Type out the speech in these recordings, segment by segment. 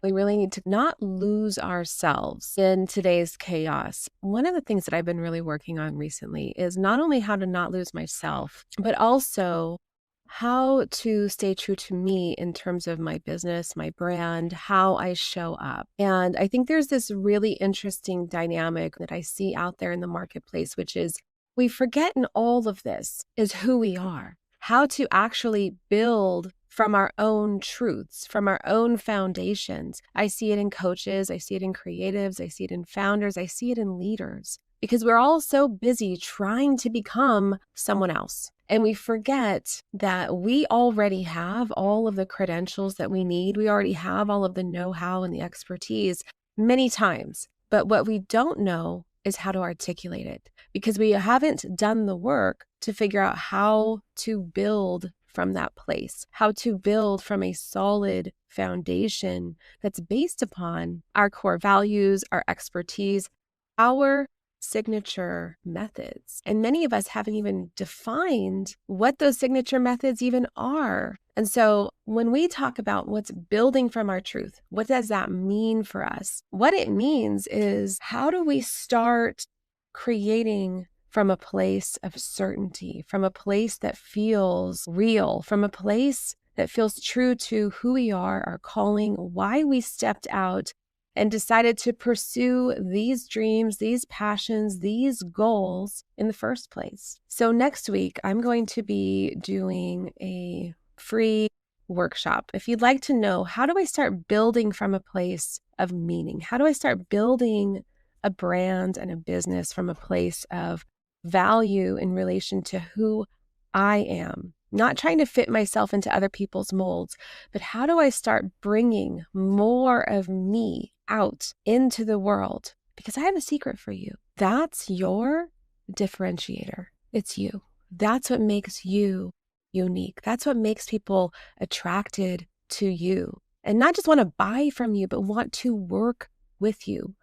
We really need to not lose ourselves in today's chaos. One of the things that I've been really working on recently is not only how to not lose myself, but also how to stay true to me in terms of my business, my brand, how I show up. And I think there's this really interesting dynamic that I see out there in the marketplace, which is we forget in all of this is who we are, how to actually build from our own truths, from our own foundations. I see it in coaches, I see it in creatives, I see it in founders, I see it in leaders, because we're all so busy trying to become someone else. And we forget that we already have all of the credentials that we need. We already have all of the know-how and the expertise many times. But what we don't know is how to articulate it, because we haven't done the work to figure out how to build from that place, how to build from a solid foundation that's based upon our core values, our expertise, our signature methods. And many of us haven't even defined what those signature methods even are. And so when we talk about what's building from our truth, what does that mean for us? What it means is, how do we start creating from a place of certainty, from a place that feels real, from a place that feels true to who we are, our calling, why we stepped out and decided to pursue these dreams, these passions, these goals in the first place. So next week, I'm going to be doing a free workshop. If you'd like to know, how do I start building from a place of meaning? How do I start building a brand and a business from a place of value in relation to who I am? Not trying to fit myself into other people's molds, but how do I start bringing more of me out into the world? Because I have a secret for you. That's your differentiator. It's you. That's what makes you unique. That's what makes people attracted to you and not just want to buy from you, but want to work with you,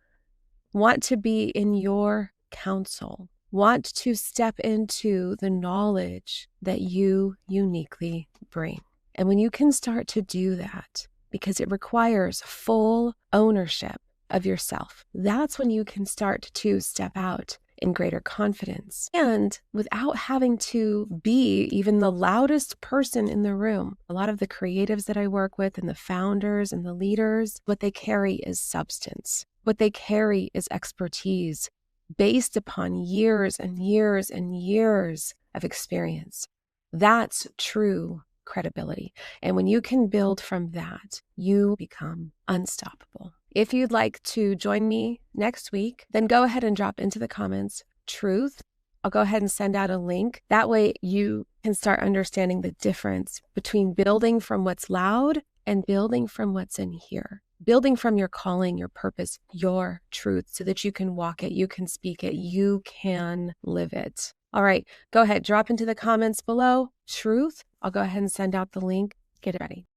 want to be in your counsel, want to step into the knowledge that you uniquely bring. And when you can start to do that, because it requires full ownership of yourself, that's when you can start to step out in greater confidence and without having to be even the loudest person in the room. A lot of the creatives that I work with and the founders and the leaders, what they carry is substance. What they carry is expertise based upon years and years and years of experience. That's true credibility. And when you can build from that, you become unstoppable. If you'd like to join me next week, then go ahead and drop into the comments truth. I'll go ahead and send out a link. That way you can start understanding the difference between building from what's loud and building from what's in here. Building from your calling, your purpose, your truth, so that you can walk it, you can speak it, you can live it. All right, go ahead, drop into the comments below truth. I'll go ahead and send out the link. Get it ready.